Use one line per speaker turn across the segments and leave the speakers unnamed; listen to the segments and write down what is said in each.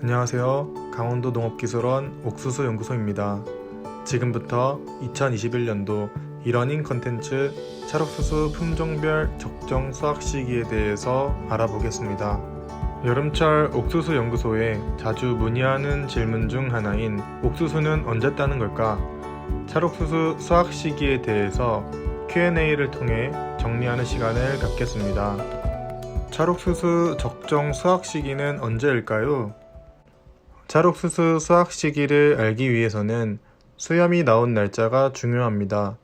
안녕하세요. 강원도 농업기술원 옥수수 연구소입니다. 지금부터 2021년도 이러닝 컨텐츠 찰옥수수 품종별 적정 수확 시기에 대해서 알아보겠습니다. 여름철 옥수수 연구소에 자주 문의하는 질문 중 하나인 옥수수는 언제 따는 걸까? 찰옥수수 수확 시기에 대해서 Q&A를 통해 정리하는 시간을 갖겠습니다. 찰옥수수 적정 수확 시기는 언제일까요? 찰옥수수 수확 시기를 알기 위해서는 수염이 나온 날짜가 중요합니다.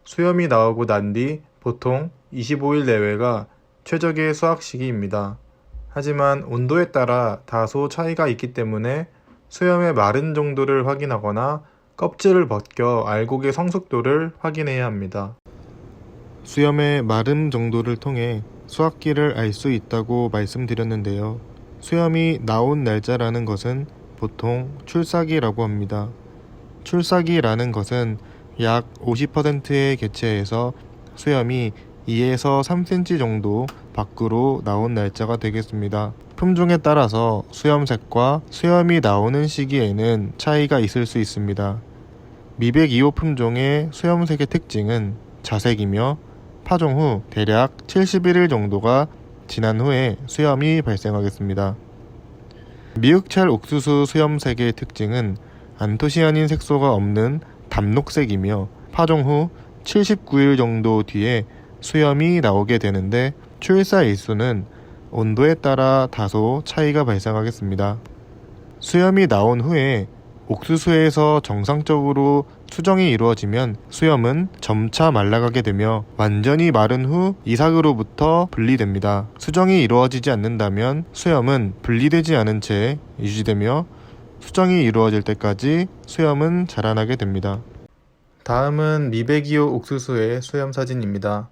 수염이 나오고 난 뒤 보통 25일 내외가 최적의 수확 시기입니다. 하지만 온도에 따라 다소 차이가 있기 때문에 수염의 마른 정도를 확인하거나 껍질을 벗겨 알곡의 성숙도를 확인해야 합니다. 수염의 마름 정도를 통해 수확기를 알 수 있다고 말씀드렸는데요. 수염이 나온 날짜라는 것은 보통 출사기라고 합니다. 출사기라는 것은 약 50%의 개체에서 수염이 2에서 3cm 정도 밖으로 나온 날짜가 되겠습니다. 품종에 따라서 수염색과 수염이 나오는 시기에는 차이가 있을 수 있습니다. 미백 2호 품종의 수염색의 특징은 자색이며 파종 후 대략 71일 정도가 지난 후에 수염이 발생하겠습니다. 미흑찰 옥수수 수염색의 특징은 안토시아닌 색소가 없는 담록색이며 파종 후 79일 정도 뒤에 수염이 나오게 되는데 출사 일수는 온도에 따라 다소 차이가 발생하겠습니다. 수염이 나온 후에 옥수수에서 정상적으로 수정이 이루어지면 수염은 점차 말라가게 되며 완전히 마른 후 이삭으로부터 분리됩니다. 수정이 이루어지지 않는다면 수염은 분리되지 않은 채 유지되며 수정이 이루어질 때까지 수염은 자라나게 됩니다. 다음은 미백이호 옥수수의 수염 사진입니다.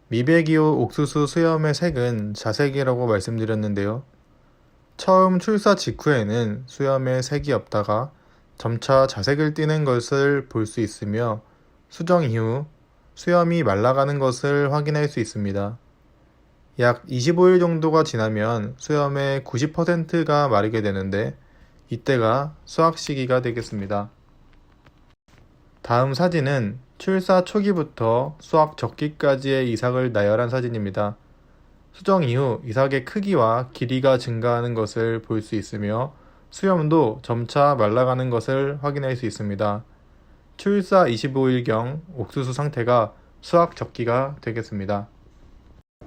미백이호 옥수수 수염의 색은 자색이라고 말씀드렸는데요. 처음 출사 직후에는 수염에 색이 없다가 점차 자색을 띠는 것을 볼 수 있으며 수정 이후 수염이 말라가는 것을 확인할 수 있습니다. 약 25일 정도가 지나면 수염의 90%가 마르게 되는데 이때가 수확 시기가 되겠습니다. 다음 사진은 출사 초기부터 수확 적기까지의 이삭을 나열한 사진입니다. 수정 이후 이삭의 크기와 길이가 증가하는 것을 볼 수 있으며 수염도 점차 말라가는 것을 확인할 수 있습니다. 출사 25일경 옥수수 상태가 수확 적기가 되겠습니다.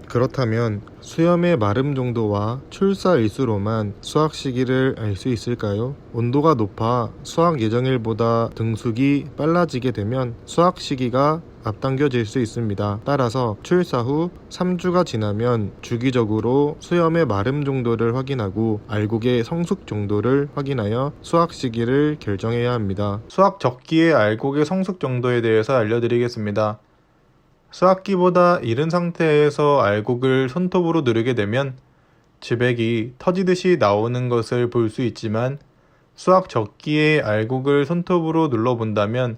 그렇다면 수염의 마름 정도와 출사 일수로만 수확 시기를 알 수 있을까요? 온도가 높아 수확 예정일보다 등숙이 빨라지게 되면 수확 시기가 앞당겨질 수 있습니다. 따라서 출사 후 3주가 지나면 주기적으로 수염의 마름 정도를 확인하고 알곡의 성숙 정도를 확인하여 수확 시기를 결정해야 합니다. 수확 적기의 알곡의 성숙 정도에 대해서 알려드리겠습니다. 수확기보다 이른 상태에서 알곡을 손톱으로 누르게 되면 즙액이 터지듯이 나오는 것을 볼 수 있지만 수확 적기에 알곡을 손톱으로 눌러본다면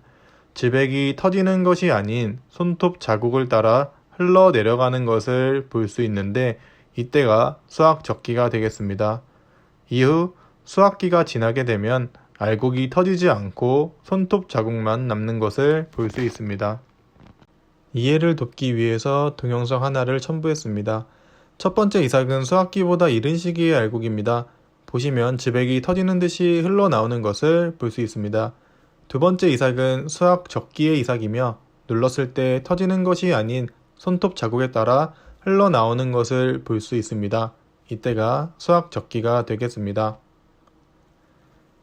즙액이 터지는 것이 아닌 손톱 자국을 따라 흘러내려가는 것을 볼 수 있는데 이때가 수확 적기가 되겠습니다. 이후 수확기가 지나게 되면 알곡이 터지지 않고 손톱 자국만 남는 것을 볼 수 있습니다. 이해를 돕기 위해서 동영상 하나를 첨부했습니다. 첫 번째 이삭은 수확기보다 이른 시기의 알곡입니다. 보시면 즙액이 터지는 듯이 흘러나오는 것을 볼 수 있습니다. 두 번째 이삭은 수확 적기의 이삭이며 눌렀을 때 터지는 것이 아닌 손톱 자국에 따라 흘러나오는 것을 볼 수 있습니다. 이때가 수확 적기가 되겠습니다.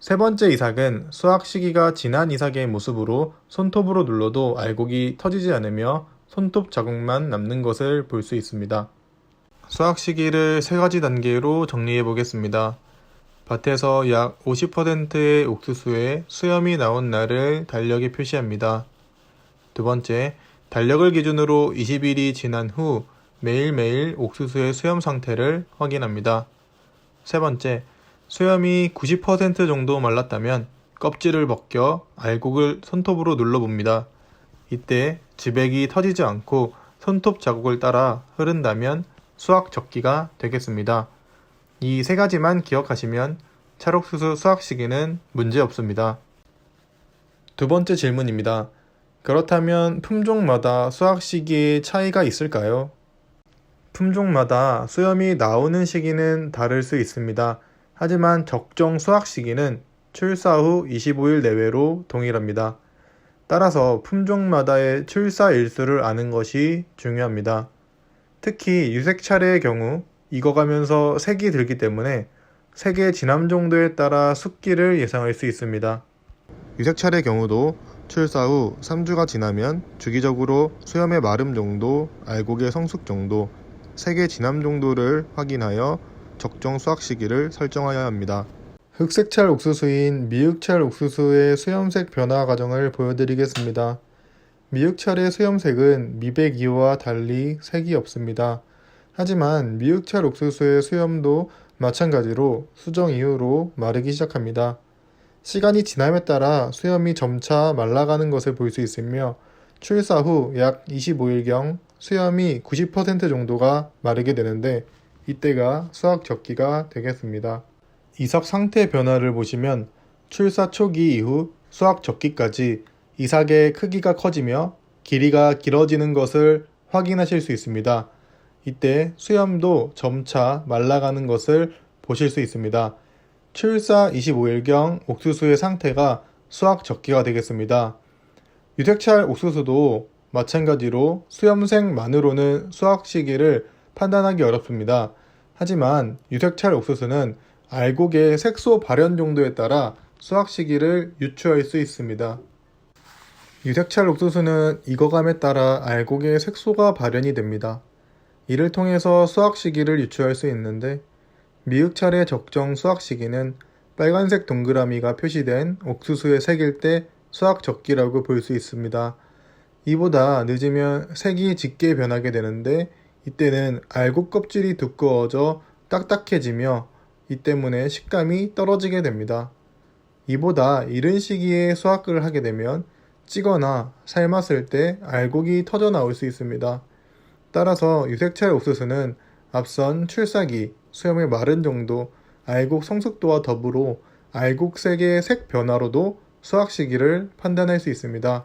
세 번째 이삭은 수확 시기가 지난 이삭의 모습으로 손톱으로 눌러도 알곡이 터지지 않으며 손톱 자국만 남는 것을 볼 수 있습니다. 수확 시기를 세 가지 단계로 정리해 보겠습니다. 밭에서 약 50%의 옥수수에 수염이 나온 날을 달력에 표시합니다. 두 번째, 달력을 기준으로 20일이 지난 후 매일매일 옥수수의 수염 상태를 확인합니다. 세 번째, 수염이 90% 정도 말랐다면 껍질을 벗겨 알곡을 손톱으로 눌러봅니다. 이때 즙액이 터지지 않고 손톱 자국을 따라 흐른다면 수확 적기가 되겠습니다. 이 세 가지만 기억하시면 찰옥수수 수확 시기는 문제 없습니다. 두 번째 질문입니다. 그렇다면 품종마다 수확 시기에 차이가 있을까요? 품종마다 수염이 나오는 시기는 다를 수 있습니다. 하지만 적정 수확 시기는 출사 후 25일 내외로 동일합니다. 따라서 품종마다의 출사 일수를 아는 것이 중요합니다. 특히 유색차례의 경우 익어가면서 색이 들기 때문에 색의 진함 정도에 따라 숙기를 예상할 수 있습니다. 유색차례의 경우도 출사 후 3주가 지나면 주기적으로 수염의 마름 정도, 알곡의 성숙 정도, 색의 진함 정도를 확인하여 적정 수확 시기를 설정하여야 합니다. 흑색찰 옥수수인 미흑찰 옥수수의 수염색 변화 과정을 보여드리겠습니다. 미흑찰의 수염색은 미백2호와 달리 색이 없습니다. 하지만 미흑찰 옥수수의 수염도 마찬가지로 수정 이후로 마르기 시작합니다. 시간이 지남에 따라 수염이 점차 말라가는 것을 볼 수 있으며 출사 후 약 25일경 수염이 90% 정도가 마르게 되는데 이때가 수확 적기가 되겠습니다. 이삭 상태 변화를 보시면 출사 초기 이후 수확 적기까지 이삭의 크기가 커지며 길이가 길어지는 것을 확인하실 수 있습니다. 이때 수염도 점차 말라가는 것을 보실 수 있습니다. 출사 25일경 옥수수의 상태가 수확 적기가 되겠습니다. 유색찰 옥수수도 마찬가지로 수염색만으로는 수확 시기를 판단하기 어렵습니다. 하지만 유색찰 옥수수는 알곡의 색소 발현 정도에 따라 수확 시기를 유추할 수 있습니다. 유색찰 옥수수는 익어감에 따라 알곡의 색소가 발현이 됩니다. 이를 통해서 수확 시기를 유추할 수 있는데 미흑찰의 적정 수확 시기는 빨간색 동그라미가 표시된 옥수수의 색일 때 수확 적기라고 볼 수 있습니다. 이보다 늦으면 색이 짙게 변하게 되는데 이때는 알곡 껍질이 두꺼워져 딱딱해지며 이 때문에 식감이 떨어지게 됩니다. 이보다 이른 시기에 수확을 하게 되면 찌거나 삶았을 때 알곡이 터져 나올 수 있습니다. 따라서 유색찰 옥수수는 앞선 출사기, 수염의 마른 정도, 알곡 성숙도와 더불어 알곡색의 색 변화로도 수확 시기를 판단할 수 있습니다.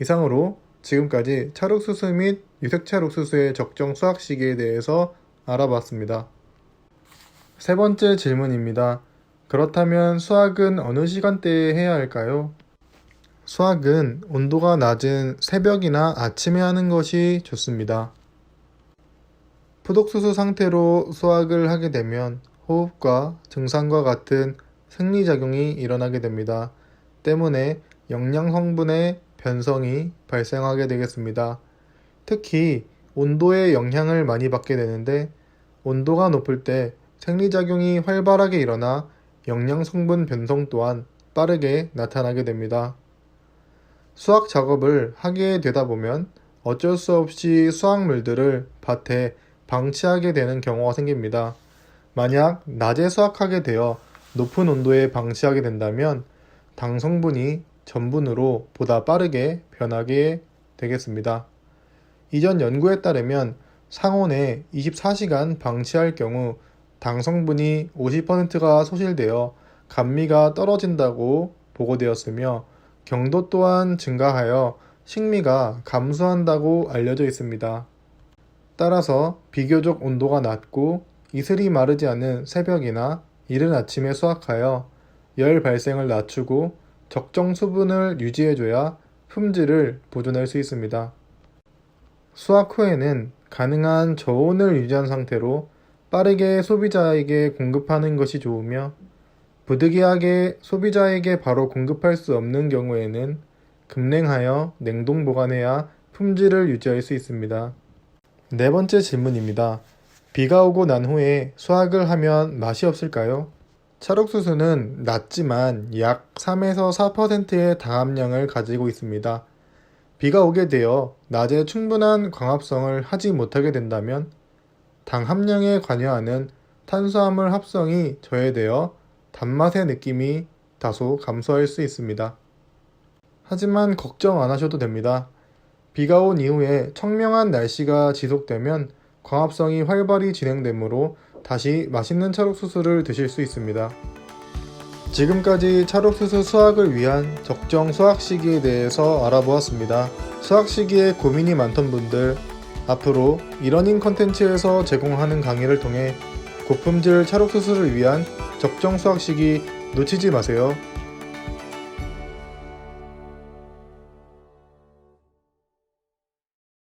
이상으로 지금까지 찰옥수수 및 유색찰 옥수수의 적정 수확 시기에 대해서 알아봤습니다. 세 번째 질문입니다. 그렇다면 수확은 어느 시간대에 해야 할까요? 수확은 온도가 낮은 새벽이나 아침에 하는 것이 좋습니다. 풋옥수수 상태로 수확을 하게 되면 호흡과 증상과 같은 생리작용이 일어나게 됩니다. 때문에 영양 성분의 변성이 발생하게 되겠습니다. 특히 온도의 영향을 많이 받게 되는데 온도가 높을 때 생리작용이 활발하게 일어나 영양 성분 변성 또한 빠르게 나타나게 됩니다. 수확 작업을 하게 되다 보면 어쩔 수 없이 수확물들을 밭에 방치하게 되는 경우가 생깁니다. 만약 낮에 수확하게 되어 높은 온도에 방치하게 된다면 당 성분이 전분으로 보다 빠르게 변하게 되겠습니다. 이전 연구에 따르면 상온에 24시간 방치할 경우 당 성분이 50%가 소실되어 감미가 떨어진다고 보고되었으며 경도 또한 증가하여 식미가 감소한다고 알려져 있습니다. 따라서 비교적 온도가 낮고 이슬이 마르지 않은 새벽이나 이른 아침에 수확하여 열 발생을 낮추고 적정 수분을 유지해줘야 품질을 보존할 수 있습니다. 수확 후에는 가능한 저온을 유지한 상태로 빠르게 소비자에게 공급하는 것이 좋으며 부득이하게 소비자에게 바로 공급할 수 없는 경우에는 급냉하여 냉동 보관해야 품질을 유지할 수 있습니다. 네 번째 질문입니다. 비가 오고 난 후에 수확을 하면 맛이 없을까요? 찰옥수수는 낮지만 약 3에서 4%의 당함량을 가지고 있습니다. 비가 오게 되어 낮에 충분한 광합성을 하지 못하게 된다면 당 함량에 관여하는 탄수화물 합성이 저해되어 단맛의 느낌이 다소 감소할 수 있습니다. 하지만 걱정 안 하셔도 됩니다. 비가 온 이후에 청명한 날씨가 지속되면 광합성이 활발히 진행되므로 다시 맛있는 찰옥수수를 드실 수 있습니다. 지금까지 찰옥수수 수확을 위한 적정 수확 시기에 대해서 알아보았습니다. 수확 시기에 고민이 많던 분들, 앞으로 이러닝 컨텐츠에서 제공하는 강의를 통해 고품질 찰옥수수를 위한 적정 수확 시기 놓치지 마세요.